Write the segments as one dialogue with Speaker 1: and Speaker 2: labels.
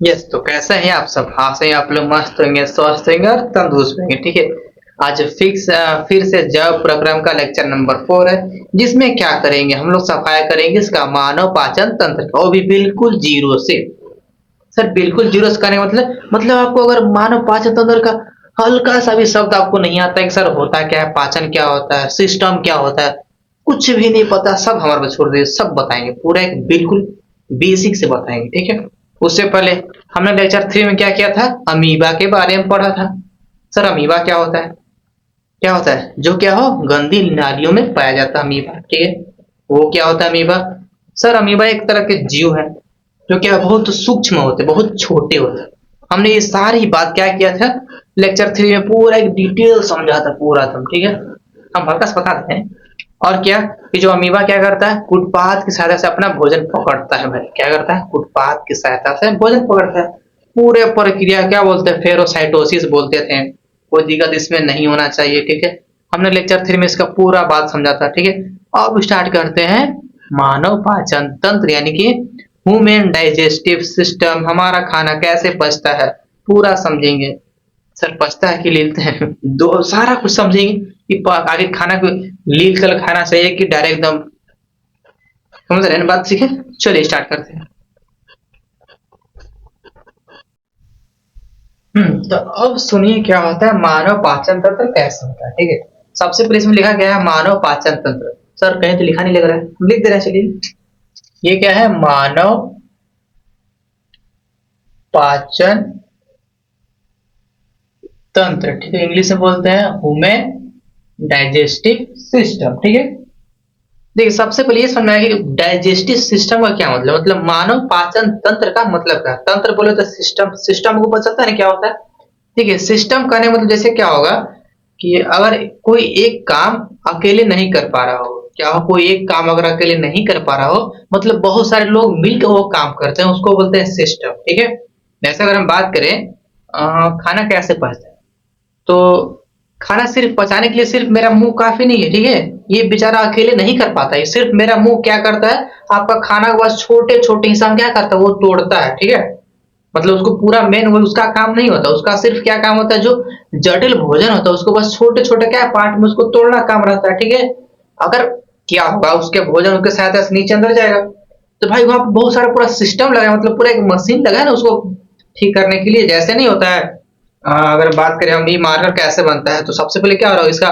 Speaker 1: Yes, तो कैसे हैं आप सब? आशा है आप लोग मस्त होंगे, स्वस्थ होंगे और तंदुरुस्त होंगे। ठीक है। आज फिर से जॉब प्रोग्राम का लेक्चर नंबर 4 है, जिसमें क्या करेंगे हम लोग? सफाई करेंगे इसका मानव पाचन तंत्र का, वो भी बिल्कुल जीरो से। सर बिल्कुल जीरो से करने का मतलब आपको अगर मानव पाचन तंत्र का हल्का सा भी शब्द आपको नहीं आता है कि सर होता क्या है, पाचन क्या होता है, सिस्टम क्या होता है, कुछ भी नहीं पता, सब हमारे पे छोड़ दीजिए, सब बताएंगे, पूरा एक बिल्कुल बेसिक से बताएंगे। ठीक है। उससे पहले हमने लेक्चर 3 में क्या किया था? अमीबा के बारे में पढ़ा था। सर अमीबा क्या होता है? क्या होता है? जो क्या हो, गंदी नालियों में पाया जाता है अमीबा। ठीक है। वो क्या होता है अमीबा? सर अमीबा एक तरह के जीव है, जो क्या बहुत सूक्ष्म होते, बहुत छोटे होते। हमने ये सारी बात क्या किया था लेक्चर 3 में, पूरा एक डिटेल समझा था पूरा था। ठीक है। हम हल्का सा बताते हैं। और क्या, कि जो अमीबा क्या करता है, फुटपाथ की सहायता से अपना भोजन पकड़ता है। भाई क्या करता है? फुटपाथ की सहायता से भोजन पकड़ता है। पूरे प्रक्रिया क्या बोलते हैं? फेरोसाइटोसिस बोलते थे। कोई दिक्कत इसमें नहीं होना चाहिए। ठीक है। हमने लेक्चर 3 में इसका पूरा बात समझा था। ठीक है। अब स्टार्ट करते हैं मानव पाचन तंत्र, यानी कि ह्यूमन डाइजेस्टिव सिस्टम, हमारा खाना कैसे पचता है पूरा समझेंगे। सर पछता है कि लीलते हैं दो सारा कुछ समझेंगे कि आगे खाना को लील कर खाना चाहिए कि डायरेक्ट एकदम, समझ रहे हैं ना बात? सीखे, चलिए स्टार्ट करते हैं। तो अब सुनिए क्या होता है मानव पाचन तंत्र, कैसे होता है। ठीक है। सबसे पहले इसमें लिखा गया है मानव पाचन तंत्र। सर कहीं तो लिखा नहीं लग रहा है, लिख दे रहे हैं, चलिए। ये क्या है? मानव पाचन तंत्र। ठीक है। इंग्लिश में बोलते हैं ह्यूमन डाइजेस्टिव सिस्टम। ठीक है। देखिए सबसे पहले ये समझना है कि डाइजेस्टिव सिस्टम का क्या मतलब मानव पाचन तंत्र का मतलब क्या है? तंत्र बोले तो सिस्टम, सिस्टम को पता चलता है ना क्या होता है। ठीक है। सिस्टम करने मतलब जैसे क्या होगा कि अगर कोई एक काम अकेले नहीं कर पा रहा हो, क्या हो, कोई एक काम अगर अकेले नहीं कर पा रहा हो, मतलब बहुत सारे लोग मिलकर वो काम करते हैं, उसको बोलते हैं सिस्टम। ठीक है। जैसे अगर हम बात करें खाना कैसे पचता है, तो खाना सिर्फ पचाने के लिए सिर्फ मेरा मुंह काफी नहीं है। ठीक है। ये बेचारा अकेले नहीं कर पाता है, सिर्फ मेरा मुंह क्या करता है, आपका खाना को बस छोटे छोटे हिस्सा में क्या करता है, वो तोड़ता है। ठीक है। मतलब उसको पूरा मेन वो उसका काम नहीं होता, उसका सिर्फ क्या काम होता है, जो जटिल भोजन होता है उसको बस छोटे छोटे क्या पार्ट में उसको तोड़ना काम रहता है। ठीक है। अगर क्या होगा, उसके भोजन उसके सहायता से नीचे अंदर जाएगा, तो भाई वहां पर बहुत सारा पूरा सिस्टम लगा है, मतलब पूरा एक मशीन लगा है ना उसको ठीक करने के लिए। जैसे नहीं होता है, अगर बात करें हम, ये मार्कर कैसे बनता है, तो सबसे पहले क्या हो रहा होगा, इसका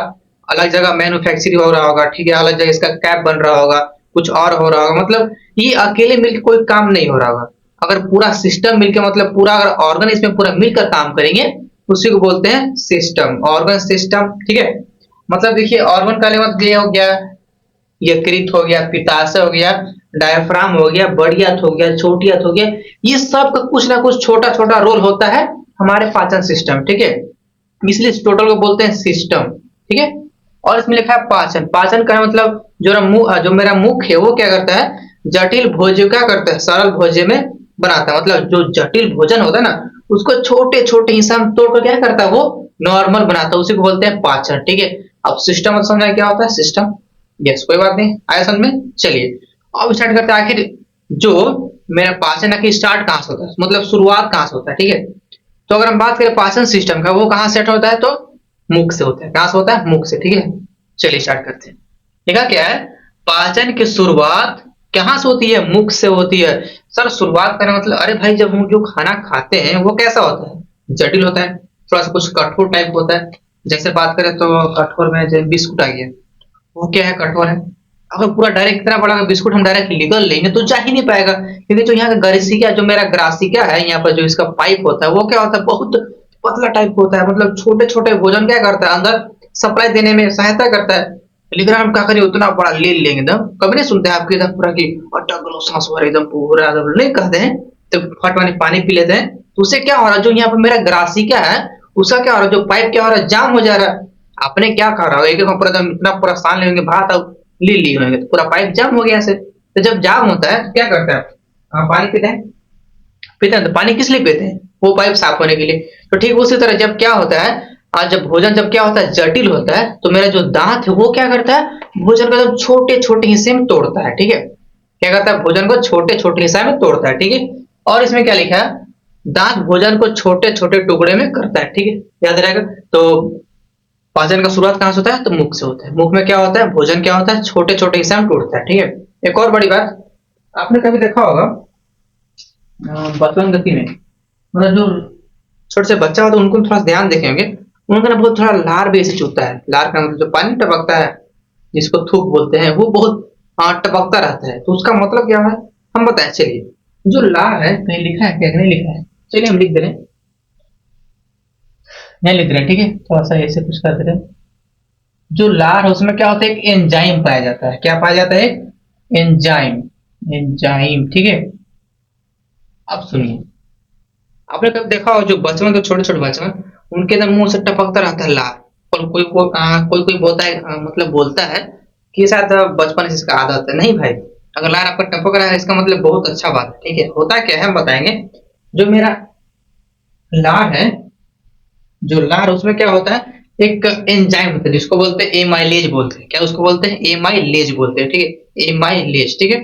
Speaker 1: अलग जगह मैन्युफैक्चरिंग हो रहा होगा। ठीक है। अलग जगह इसका कैप बन रहा होगा, कुछ और हो रहा होगा, मतलब ये अकेले मिलकर कोई काम नहीं हो रहा होगा। अगर पूरा सिस्टम मिलकर, मतलब पूरा अगर ऑर्गन इसमें पूरा मिलकर काम करेंगे, उसी को बोलते हैं सिस्टम, ऑर्गन सिस्टम। ठीक है। मतलब देखिए ऑर्गन का मतलब ये हो गया, यकृत हो गया, पित्ताशय हो गया, डायफ्राम हो गया, बड़ी आंत हो गया, छोटी आंत हो गया, ये सब का कुछ ना कुछ छोटा छोटा रोल होता है हमारे पाचन सिस्टम। ठीक है। इसलिए इस टोटल को बोलते हैं सिस्टम। ठीक है। और इसमें लिखा है पाचन। पाचन का मतलब जो मेरा मुख है वो क्या करता है, जटिल भोज्य क्या करता है, सरल भोज्य में बनाता है। मतलब जो जटिल भोजन होता है ना, उसको छोटे छोटे हिस्सा में तोड़ कर क्या करता है, वो नॉर्मल बनाता है, उसी को बोलते हैं पाचन। ठीक है। अब सिस्टम समझा क्या होता है सिस्टम। यस, कोई बात नहीं, आया समझ में। चलिए अब स्टार्ट करते हैं। आखिर जो मेरा पाचन है कि स्टार्ट कहाँ से होता है, मतलब शुरुआत कहाँ से होता है। ठीक है। तो अगर हम बात करें पाचन सिस्टम का, वो कहाँ सेट होता है, तो मुख से होता है। कहाँ से होता है? मुख से। ठीक है। चलिए स्टार्ट करते हैं। देखा क्या है, पाचन की शुरुआत कहाँ से होती है? मुख से होती है। सर शुरुआत करने मतलब, अरे भाई जब हम जो खाना खाते हैं वो कैसा होता है, जटिल होता है, थोड़ा सा कुछ कठोर टाइप होता है। जैसे बात करें तो कठोर में जैसे बिस्कुट आ गया, वो क्या है, कठोर है। अगर पूरा डायरेक्ट इतना बड़ा बिस्कुट हम डायरेक्ट निगल लेंगे तो जा ही नहीं पाएगा, क्योंकि जो यहाँ का ग्रासिका, जो मेरा ग्रासिका है, यहाँ पर जो इसका पाइप होता है वो क्या होता है, बहुत पतला टाइप होता है। मतलब छोटे छोटे भोजन क्या करता है, अंदर सप्लाई देने में सहायता करता है। लेकिन हम क्या करें, उतना बड़ा ले लेंगे एकदम, कभी नहीं सुनते हैं आपके एकदम पूरा की अटक लो सांस भरे एकदम पूरा एकदम नहीं कहते हैं, तो फट पानी पानी पी लेते हैं, तो उससे क्या हो रहा है, जो यहाँ पर मेरा ग्रासिका है उसका क्या हो रहा है, जो पाइप क्या हो रहा है, जाम हो जा रहा है। आपने क्या कहा होगा, एक एक पूरा एकदम इतना पूरा सान लेंगे भात, अब ले लिए होंगे तो पूरा पाइप जाम हो गया ऐसे। तो जब जाम होता है तो क्या करता है, पानी पीते हैं, पीते हैं, तो पानी किस लिए पीते हैं, वो पाइप साफ होने के लिए। तो ठीक उसी तरह जब क्या होता है, आज जब भोजन जब क्या होता है, जटिल होता है, तो मेरा जो दांत है वो क्या करता है, भोजन को एकदम छोटे छोटे हिस्से में तोड़ता है। ठीक है। क्या करता है, भोजन को छोटे छोटे हिस्से में तोड़ता है। ठीक है। और इसमें क्या लिखा है, दांत भोजन को छोटे छोटे टुकड़े में करता है, ठीक है, याद रहेगा। तो पाचन का शुरुआत कहाँ से होता है, तो मुख से होता है। मुख में क्या होता है, भोजन क्या होता है, छोटे छोटे हिस्से में टूटता है, ठीक है। एक और बड़ी बात, आपने कभी देखा होगा बचपन गति में, मतलब जो छोटे से बच्चा होता है उनको थोड़ा ध्यान देखेंगे, उनका ना बहुत थोड़ा लार बेसी चुभता है। लार का मतलब जो पानी टपकता है, जिसको थूक बोलते हैं, वो बहुत टपकता रहता है। तो उसका मतलब क्या है, हम बताएं चलिए। जो लार है, कहीं लिखा है क्या, नहीं लिखा है, चलिए हम लिख दे रहे हैं, नहीं लिख रहे हैं, ठीक है, थोड़ा सा ऐसे कुछ कर दे रहे हैं। जो लार है उसमें क्या होता है, एक एंजाइम पाया जाता है। क्या पाया जाता है, एंजाइम, एंजाइम, ठीक है। अब सुनिए, आपने कभी देखा हो जो बचपन के छोटे छोटे बच्चे हैं, उनके ना मुंह से टपकता रहता है लार। और कोई कोई बोलता है, मतलब बोलता है कि शायद बचपन से इसका आदत है। नहीं भाई, अगर लार आपका टपक रहा है इसका मतलब बहुत अच्छा बात है, ठीक है। होता क्या है हम बताएंगे। जो मेरा लार है, जो लार उसमें क्या होता है, एक एंजाइम होता है जिसको बोलते हैं एमाइलेज बोलते हैं। क्या उसको बोलते हैं, एमाइलेज बोलते हैं, ठीक है, एमाइलेज, ठीक है।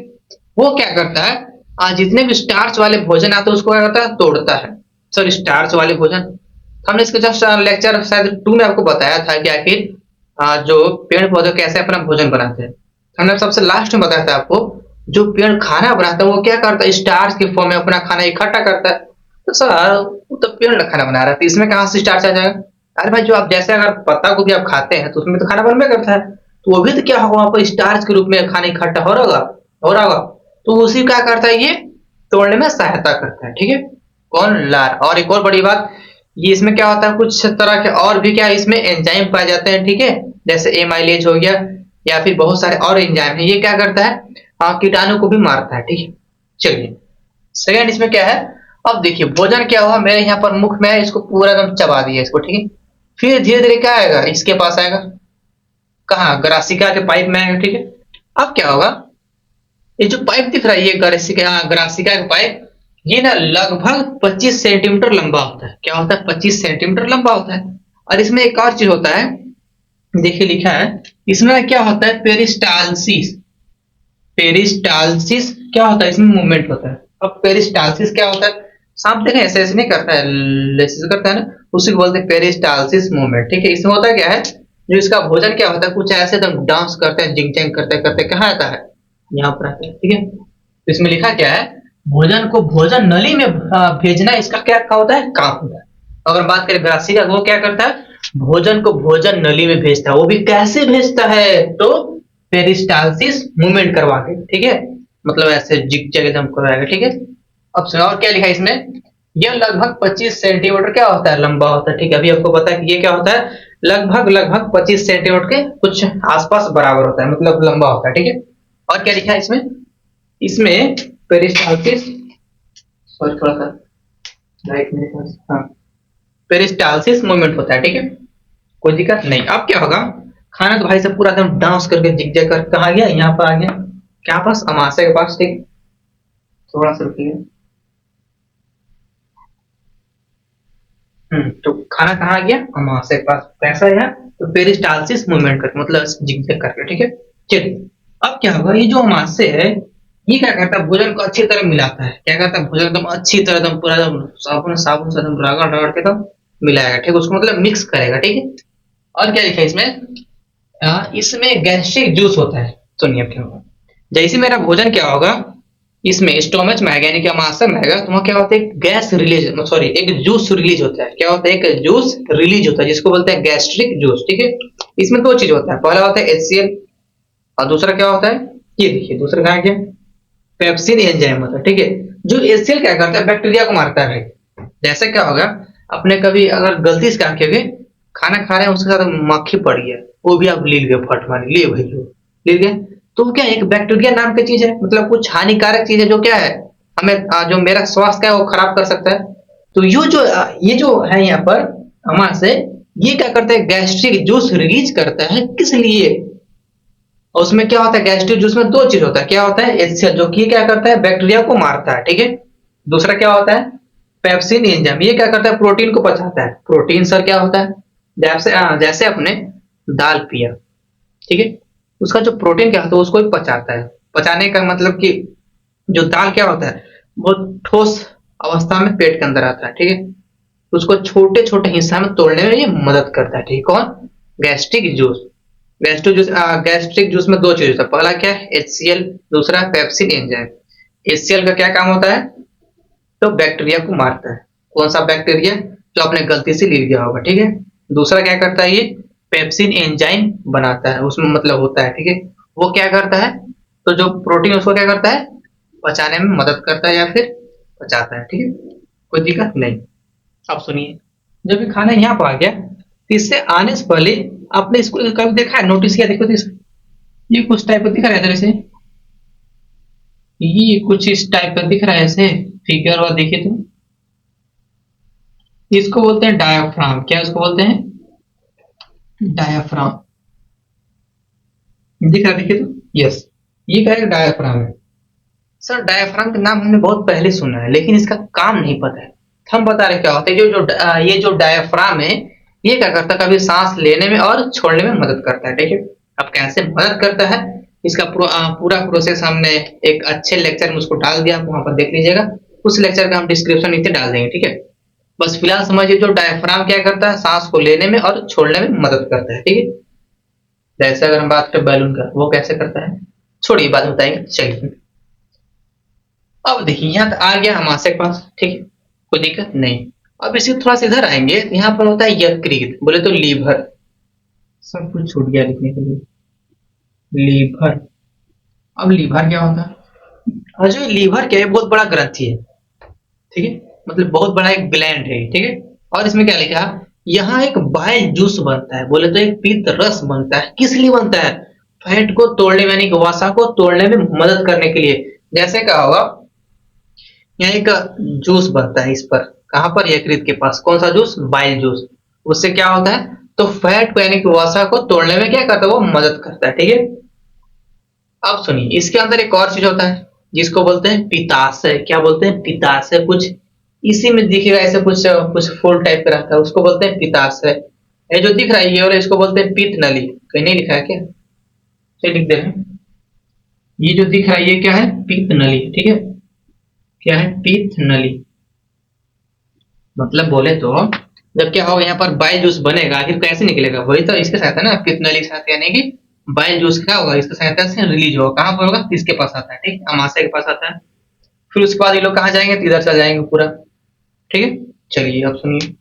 Speaker 1: वो क्या करता है, आज जितने भी स्टार्च वाले भोजन आते हैं उसको क्या करता है, तोड़ता है। सर स्टार्च वाले भोजन, हमने इसके जस्ट लेक्चर शायद 2 में आपको बताया था कि आखिर जो पेड़ पौधे कैसे अपना भोजन बनाते हैं। हमने सबसे लास्ट में बताया था आपको, जो पेड़ खाना बनाता है वो क्या करता है, स्टार्च के फॉर्म में अपना खाना इकट्ठा करता है। तो सर वो तो पेड़ खाना बना रहा है, तो इसमें कहाँ से स्टार्च आ जाएगा। अरे भाई, जो आप जैसे अगर पत्ता को भी आप खाते हैं तो उसमें तो खाना बनबे करता है, तो वो भी तो क्या होगा, वहां पर स्टार्च के रूप में खाना इकट्ठा हो रहा होगा, हो रहा होगा। तो उसी क्या करता है, ये तोड़ने में सहायता करता है, ठीक है। कौन, लार। और एक और बड़ी बात, ये इसमें क्या होता है, कुछ तरह के और भी क्या इसमें एंजाइम पाए जाते हैं, ठीक है। जैसे एमाइलेज हो गया, या फिर बहुत सारे और एंजाइम है। ये क्या करता है, कीटाणु को भी मारता है, ठीक है। चलिए, सेकंड इसमें क्या है। अब देखिए भोजन क्या हुआ, मेरे यहाँ पर मुख में है, इसको पूरा एकदम चबा दिया इसको, ठीक है। फिर धीरे धीरे क्या आएगा, इसके पास आएगा, कहाँ, ग्रासिका के पाइप में आएगा, ठीक है। अब क्या होगा, ये जो पाइप दिख रहा है, ये ग्रासिका का पाइप, ये ना लगभग 25 सेंटीमीटर लंबा होता है। क्या होता है, 25 सेंटीमीटर लंबा होता है। और इसमें एक और चीज होता है, देखिए लिखा है, इसमें ना क्या होता है, पेरिस्टालसिस। पेरिस्टालसिस क्या होता है, इसमें मूवमेंट होता है। अब पेरिस्टालसिस क्या होता है, सांप देखें ऐसे ऐसे नहीं करता है, ऐसे करता है ना, उसी को बोलते हैं पेरिस्टालसिस मूवमेंट, ठीक है। इसमें होता क्या है, जो इसका भोजन क्या होता है, कुछ ऐसे एकदम डांस करते हैं, जिंग जैंग करते करते कहाँ आता है, यहाँ पर आता है, ठीक है। तो इसमें लिखा क्या है, भोजन को भोजन नली में भेजना इसका क्या होता है, काम होता है। अगर बात करें ग्रासी का, वो क्या करता है, भोजन को भोजन नली में भेजता है। वो भी कैसे भेजता है, तो पेरिस्टालसिस मूवमेंट करवा के, ठीक है, मतलब ऐसे जिग जैग एकदम करवाएगा, ठीक है। अब सुनो और क्या लिखा है इसमें, यह लगभग 25 सेंटीमीटर क्या होता है, लंबा होता है, ठीक है। अभी आपको पता है कि ये क्या होता है, लगभग लगभग 25 सेंटीमीटर के कुछ आसपास बराबर होता है, मतलब लंबा होता है, ठीक है। और क्या लिखा है इसमें, इसमें पेरिस्टालसिस, सॉरी थोड़ा सा लाइट मेरे पास, हाँ, पेरिस्टालसिस मूवमेंट होता है, ठीक है, कोई दिक्कत नहीं। अब क्या होगा, खाना तो भाई सब पूरा एकदम डांस करके जिग कर कहा गया, यहाँ पर आ गया, क्या पास, अमाशय के पास, ठीक। थोड़ा सा रुकिए, तो खाना कहाँ आ गया, अमाशय के पास, कैसा है, तो पेरिस्टालसिस मूवमेंट करके, मतलब जिग करके, ठीक है। चलिए, अब क्या होगा, ये जो अमाशय है, ये क्या करता है, भोजन को अच्छी तरह मिलाता है। क्या करता है, भोजन एकदम अच्छी तरह एकदम पूरा एकदम साबुन साबुन से एकदम रगड़ रगड़ के एकदम मिलाएगा, ठीक है, उसको मतलब मिक्स करेगा, ठीक है। और क्या लिखा है इसमें, इसमें गैस्ट्रिक जूस होता है। सुनिए अब क्या होगा, जैसे मेरा भोजन क्या होगा, इसमें स्टोमच में आएगा, यानी कि अमाशय में आएगा, तो वहाँ क्या होता है, गैस रिलीज, सॉरी एक जूस रिलीज होता है। क्या होता है, एक जूस रिलीज होता है, जिसको बोलते हैं गैस्ट्रिक जूस, ठीक है। इसमें 2 चीज होता है, पहला होता है HCl, और दूसरा क्या होता है, ये देखिए दूसरा कहाँ गया, पेप्सिन एंजाइम होता है, ठीक है। जो HCl क्या करता है, बैक्टीरिया को मारता है भाई। जैसे क्या होगा, आपने कभी अगर गलती से क्या किया, खाना खा रहे हैं उसके साथ मक्खी पड़ गया, वो भी आप ले गए, फट मारे ले भाई, लो ले गए, तो क्या एक बैक्टीरिया नाम की चीज है, मतलब कुछ हानिकारक चीज है, जो क्या है, हमें जो मेरा स्वास्थ्य है वो खराब कर सकता है। तो ये जो है यहाँ पर हमारे से, ये क्या करता है, गैस्ट्रिक जूस रिलीज करता है, किस लिए, और उसमें क्या होता है, गैस्ट्रिक जूस में 2 चीज होता है। क्या होता है, HCl, जो कि क्या करता है, बैक्टीरिया को मारता है, ठीक है। दूसरा क्या होता है, पेप्सिन एंजाइम, ये क्या करता है, प्रोटीन को पचाता है। प्रोटीन सर क्या होता है, जैसे अपने दाल पिया, ठीक है, उसका जो प्रोटीन क्या होता है उसको भी पचाता है। पचाने का मतलब कि जो दाल क्या होता है, बहुत ठोस अवस्था में पेट के अंदर आता है, ठीक है। उसको छोटे छोटे हिस्सा में तोड़ने में ये मदद करता है, ठीक है। कौन? Gastric juice. गैस्ट्रिक जूस में दो चीज होता है, पहला क्या है HCl, दूसरा पेप्सिन एंजाइम। HCl का क्या काम होता है? तो बैक्टीरिया को मारता है। कौन सा बैक्टीरिया? जो आपने गलती से ले लिया होगा, ठीक है। दूसरा क्या करता है ये? पेप्सिन एंजाइम बनाता है, उसमें मतलब होता है, ठीक है। वो क्या करता है? तो जो प्रोटीन उसको क्या करता है? पचाने में मदद करता है या फिर पचाता है, ठीक है। कोई दिक्कत नहीं। अब सुनिए, जब ये खाना यहाँ पर आ गया तो इससे आने से पहले आपने इसको कभी देखा है, नोटिस किया? देखो तो ये कुछ टाइप का दिख रहा है इधर से, ये कुछ इस टाइप का दिख रहा है ऐसे फिगर, और देखिए तो इसको बोलते हैं डायाफ्राम। क्या इसको बोलते हैं? डायाफ्राम। दिख रहा है, देखिए तो, यस, ये क्या है? डायाफ्राम है। सर डायाफ्राम का नाम हमने बहुत पहले सुना है, लेकिन इसका काम नहीं पता है। हम बता रहे क्या होता है। ये जो डायाफ्राम है, ये क्या करता है? कभी सांस लेने में और छोड़ने में मदद करता है, ठीक है। अब कैसे मदद करता है, इसका पूरा प्रोसेस हमने एक अच्छे लेक्चर में उसको डाल दिया, आप वहां पर देख लीजिएगा। उस लेक्चर का हम डिस्क्रिप्शन नीचे डाल देंगे, ठीक है। बस फिलहाल समझिए, जो डायफ्राम क्या करता है? सांस को लेने में और छोड़ने में मदद करता है, ठीक है। जैसे अगर हम बात करें बैलून का, वो कैसे करता है, छोड़िए बात बताएंगे, चलिए। अब देखिए यहाँ तक आ गया हमारे के पास, ठीक है, कोई दिक्कत नहीं। अब इसी थोड़ा सा इधर आएंगे, यहाँ पर होता है यकृत, बोले तो लीवर। सब कुछ छूट गया लिखने के लिए, लीवर। अब लीवर क्या होता है? और जो लीवर क्या है, बहुत बड़ा ग्रंथि है, ठीक है। मतलब बहुत बड़ा एक ग्लैंड है, ठीक है। और इसमें क्या लिखा? यहाँ एक बाइल जूस बनता है, बोले तो एक पित्त रस बनता है। किस लिए बनता है? फैट को तोड़ने में, यानी कि वसा को तोड़ने में मदद करने के लिए। जैसे क्या होगा, यहाँ एक जूस बनता है इस पर, कहां पर? यकृत के पास। कौन सा जूस? Bile juice. उससे क्या होता है? तो फैट को यानी कि वसा को तोड़ने में क्या करता है? वो मदद करता है, ठीक है। अब सुनिए, इसके अंदर एक और चीज होता है जिसको बोलते हैं पित्ताशय। क्या बोलते हैं? पित्ताशय। कुछ इसी में दिखेगा ऐसे, कुछ कुछ फूल टाइप का रहता है, उसको बोलते हैं पित्ताशय। ये जो दिख रहा है ये वाला, इसको बोलते हैं पित्त नली। कहीं नहीं लिखा है क्या? चलिए लिख दे रहे हैं। ये जो दिख रहा है ये क्या है? पित्त नली, ठीक है। क्या है? पित्त नली। मतलब बोले तो जब क्या होगा, यहाँ पर बाइल जूस बनेगा, आखिर कैसे निकलेगा? वही तो इसके साथ है ना, पित्त नली के साथ, यानी कि बाइल जूस क्या होगा, इसके सहायता से रिलीज होगा। कहाँ पर होगा? इसके पास आता है, ठीक, अमाशय के पास आता है। फिर उसके बाद ये लोग कहाँ जाएंगे? तो इधर से जाएंगे पूरा, ठीक है। चलिए अब सुनिए,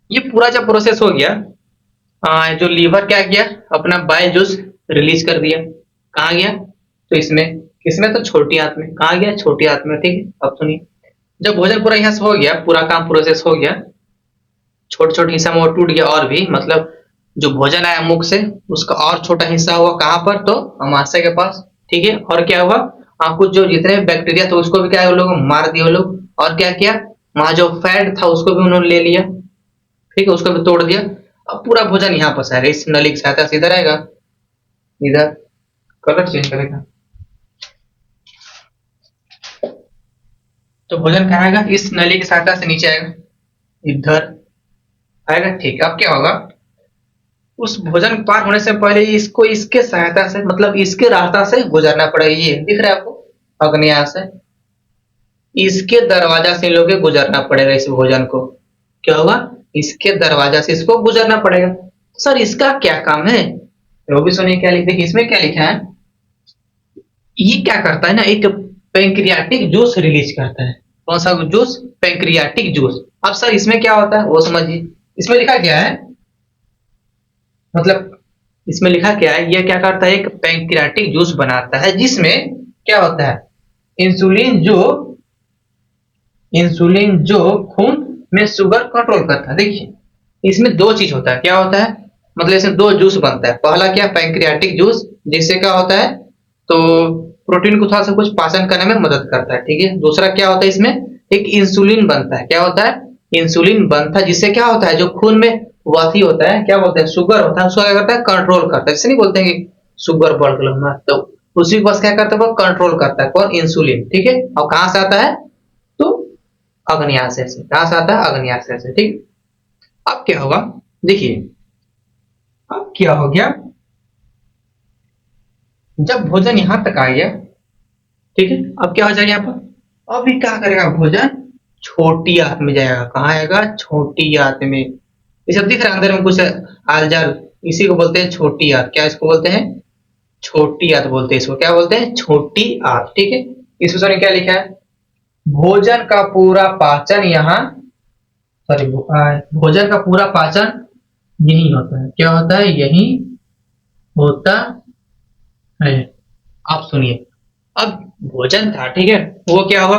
Speaker 1: ये पूरा जब प्रोसेस हो गया, जो लीवर क्या किया, अपना बाइल जूस रिलीज कर दिया। कहाँ गया? तो इसमें, किसमें? तो छोटी आंत में। कहाँ गया? छोटी आंत में, ठीक है। अब सुनिए, जब भोजन पूरा यहाँ से हो गया, पूरा काम प्रोसेस हो गया, छोटे छोटे हिस्सा में वो टूट गया, और भी मतलब जो भोजन आया मुख से, उसका और छोटा हिस्सा हुआ कहाँ पर? तो अमाशय के पास, ठीक है। और क्या हुआ? कुछ जो जितने बैक्टीरिया थे उसको भी क्या है, वो लोग मार दिए वो लोग। और क्या किया? वहां जो फैट था उसको भी उन्होंने ले लिया, ठीक है, उसको भी तोड़ दिया। अब पूरा भोजन यहाँ पर आएगा, इस नली की सहायता से इधर आएगा, इधर। कलर चेंज करेगा तो भोजन कहाँ आएगा? इस नली की सहायता से नीचे आएगा, इधर आएगा, ठीक है। अब क्या होगा? उस भोजन पार होने से पहले इसको इसके सहायता से, मतलब इसके रास्ता से गुजरना पड़ेगा। ये दिख रहा है आपको? अग्न्याशय से, इसके दरवाजा से इन लोगों के गुजरना पड़ेगा इस भोजन को। क्या होगा? इसके दरवाजा से इसको गुजरना पड़ेगा। सर इसका क्या काम है? वो भी सुनिए क्या लिखते हैं, इसमें क्या लिखा है। ये क्या करता है ना, एक पेंक्रियाटिक जूस रिलीज करता है। कौन सा जूस? Pancreatic juice. अब सर इसमें क्या होता है वो समझिए। इसमें लिखा क्या है, मतलब इसमें लिखा क्या है, ये क्या करता है? एक पैंक्रियाटिक जूस बनाता है, जिसमें क्या होता है? इंसुलिन जो इंसुलिन जो खून में शुगर कंट्रोल करता है। देखिए इसमें दो चीज होता है, क्या होता है? मतलब इसमें दो जूस बनता है। पहला क्या? पैंक्रियाटिक जूस, जिससे क्या होता है, तो प्रोटीन को थोड़ा सा कुछ पाचन करने में मदद करता है, ठीक है। दूसरा क्या होता है इसमें? एक इंसुलिन बनता है। क्या होता है? इंसुलिन बनता है, जिससे क्या होता है, जो खून में वाथी होता है, क्या बोलते हैं, शुगर होता है, उसको क्या करता है? कंट्रोल करता है। जैसे नहीं बोलते हैं कि शुगर बढ़ गया, तो उसी के पास क्या करता है? वो कंट्रोल करता है। कौन? इंसुलिन, ठीक है। और कहां से आता है? तो अग्न्याशय से। कहां से आता है? अग्न्याशय से, ठीक। अब क्या होगा, देखिए, अब क्या हो गया, जब भोजन यहां तक आ गया, ठीक है, अब क्या हो जाएगा यहाँ पर? अब ये क्या करेगा भोजन? छोटी आंत में जाएगा। कहाँ आएगा? छोटी आंत में। ये सब दिख रहा है अंदर में कुछ आलजाल, इसी को बोलते हैं छोटी आंत। क्या इसको बोलते हैं? छोटी आंत बोलते हैं इसको। क्या बोलते हैं? छोटी आंत। ठीक है। इस विषय में क्या लिखा है? भोजन का पूरा पाचन यहाँ, सॉरी, भोजन का पूरा पाचन यही होता है। क्या होता है? यही होता है। आप सुनिए, अब भोजन था, ठीक है, वो क्या हुआ?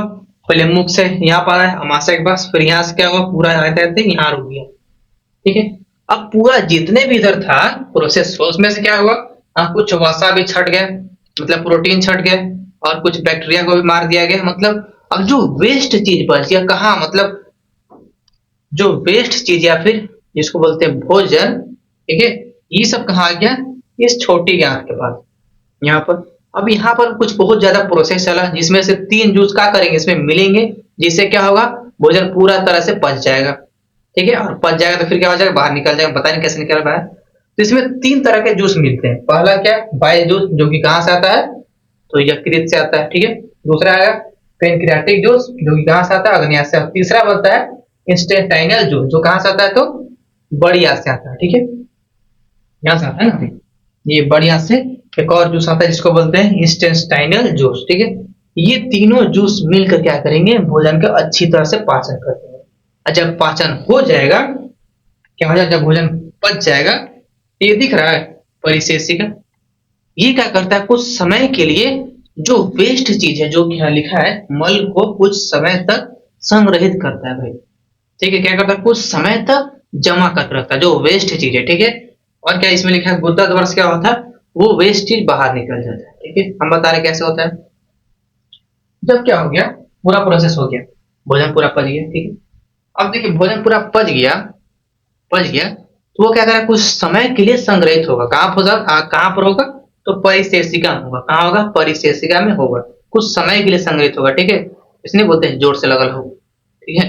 Speaker 1: पहले मुख से यहाँ पर आया अमाशय के पास, फिर यहाँ से क्या हुआ? पूरा आते आते यहाँ रुक गया। ठीक है। अब पूरा जितने भी इधर था प्रोसेस, उसमें से क्या हुआ? कुछ वसा भी छट गया, मतलब प्रोटीन छट गया, और कुछ बैक्टीरिया को भी मार दिया गया। मतलब अब जो वेस्ट चीज बच गया कहाँ? मतलब जो वेस्ट चीज या फिर जिसको बोलते हैं भोजन, ठीक है, ये सब कहाँ आ गया? इस छोटी ज्ञान के पास, यहाँ पर। अब यहाँ पर कुछ बहुत ज्यादा प्रोसेस चला, जिसमें से 3 जूस क्या करेंगे? इसमें मिलेंगे, जिससे क्या होगा? भोजन पूरा तरह से पच जाएगा। ठीक है। और पच जाएगा तो फिर क्या हो जाएगा? बाहर निकल जाएगा। पता नहीं कैसे निकल बाहर। तो इसमें 3 तरह के जूस मिलते हैं। पहला क्या? बाइल जूस, जो कि कहाँ से आता है? तो यकृत से आता है। ठीक है। दूसरा आएगा पेनक्रियाटिक जूस, जो कि कहाँ से आता है? अग्न्याशय से। तीसरा बनता है इंस्टेंटाइनल जूस, जो कहाँ से आता है? तो बड़ी आंत से आता है। ठीक है। यहाँ से आता है ना, ये बड़ी आंत से। एक और जूस आता है जिसको बोलते हैं इंस्टेंटाइनल जूस। ठीक है। ये तीनों जूस मिलकर क्या करेंगे? भोजन का अच्छी तरह से पाचन करते हैं। जब पाचन हो जाएगा, क्या हो जाएगा? जब भोजन पच जाएगा, ये दिख रहा है परिशेषिका, ये क्या करता है? कुछ समय के लिए जो वेस्ट चीज है, जो कि यहाँ लिखा है, मल को कुछ समय तक संग्रहित करता है भाई। ठीक है। क्या करता है? कुछ समय तक जमा कर रखता है जो वेस्ट चीज है। ठीक है। और क्या इसमें लिखा है? गुदा क्या होता है? वो वेस्ट चीज बाहर निकल जाता है। ठीक है। हम बता रहे कैसे होता है। जब क्या हो गया? पूरा प्रोसेस हो गया, भोजन पूरा पच गया। ठीक है। अब देखिए, भोजन पूरा पच गया तो वो क्या करेगा? कुछ समय के लिए संग्रहित होगा। कहाँ पर होगा? तो परिशेषिका में होगा। कहाँ होगा? परिशेषिका में होगा। कुछ समय के लिए संग्रहित होगा। ठीक है। इसलिए बोलते हैं जोर से लगल हो। ठीक है।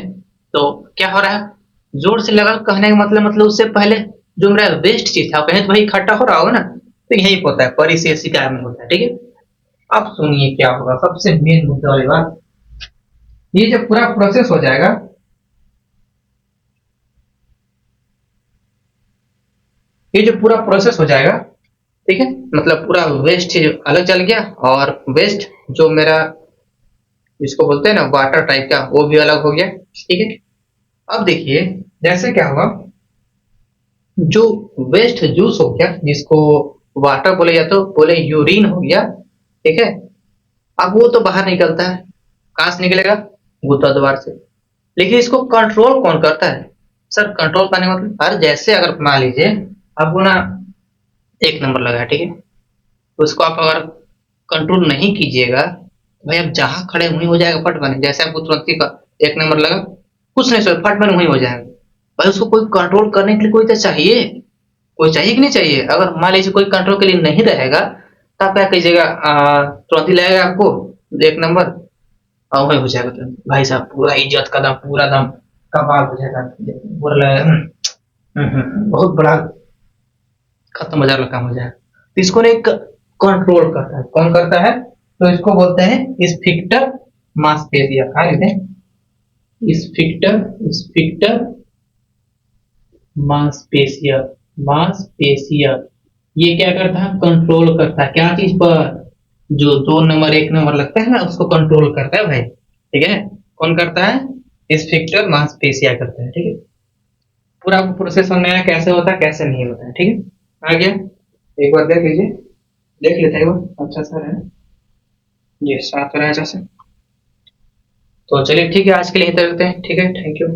Speaker 1: तो क्या हो रहा है? जोर से लगल कहने का मतलब उससे पहले जो मेरा वेस्ट चीज था कहीं तो वही इकट्ठा हो रहा होगा ना, तो यही होता है, परिशेषिका में होता है। ठीक है। अब सुनिए क्या होगा, सबसे मेन मुद्दा वाली बात। ये जब पूरा प्रोसेस हो जाएगा, ये जो पूरा प्रोसेस हो जाएगा, ठीक है, मतलब पूरा वेस्ट चीज अलग चल गया, और वेस्ट जो मेरा जिसको बोलते हैं ना वाटर टाइप का, वो भी अलग हो गया। ठीक है। अब देखिए जैसे क्या हुआ, जो वेस्ट जूस हो गया, जिसको वाटर बोले या तो बोले यूरिन हो गया। ठीक है। अब वो तो बाहर निकलता है। कहां से निकलेगा? गुदा द्वार से। लेकिन इसको कंट्रोल कौन करता है? सर कंट्रोल करने का मतलब, हर जैसे अगर मान लीजिए आपको ना 1 नंबर लगा है, ठीक है, तो उसको आप अगर कंट्रोल नहीं कीजिएगा, भाई आप जहां खड़े वहीं हो जाएगा, फट बने। जैसे आपको तुरंत ही 1 नंबर लगा, कुछ नहीं सर, फट बने वहीं हो जाएगा। भाई उसको कोई कंट्रोल करने के लिए कोई तो चाहिए, कोई चाहिए कि नहीं चाहिए? अगर मान लीजिए कोई कंट्रोल के लिए नहीं रहेगा, तो आप क्या कीजिएगा? तुरंत ही लगेगा आपको 1 नंबर, और वही हो जाएगा तुरंत। भाई साहब पूरा इज्जत का दम, पूरा दम कबाल हो जाएगा, पूरा लगेगा बहुत बड़ा खत्म हो जाएगा, काम हो जाएगा। तो इसको एक कंट्रोल करता है। कौन करता है? तो इसको बोलते हैं स्फिक्टर मांसपेशिया। कहा लिखते हैं? स्फिक्टर मांसपेशिया। मांसपेशिया ये क्या करता है? कंट्रोल करता है। क्या चीज पर? जो 2 नंबर 1 नंबर लगता है ना, उसको कंट्रोल करता है भाई। ठीक है। कौन करता है? स्फिक्टर मांसपेशिया करता है। ठीक है। पूरा आपको प्रोसेस समझ में आया कैसे होता है कैसे नहीं होता है। ठीक है। आ गया? एक बार देख लीजिए, देख लेते हैं एक बार। अच्छा सर है ये साफ रहा है जैसे। तो चलिए ठीक है, आज के लिए इतना करते हैं। ठीक है, थैंक यू।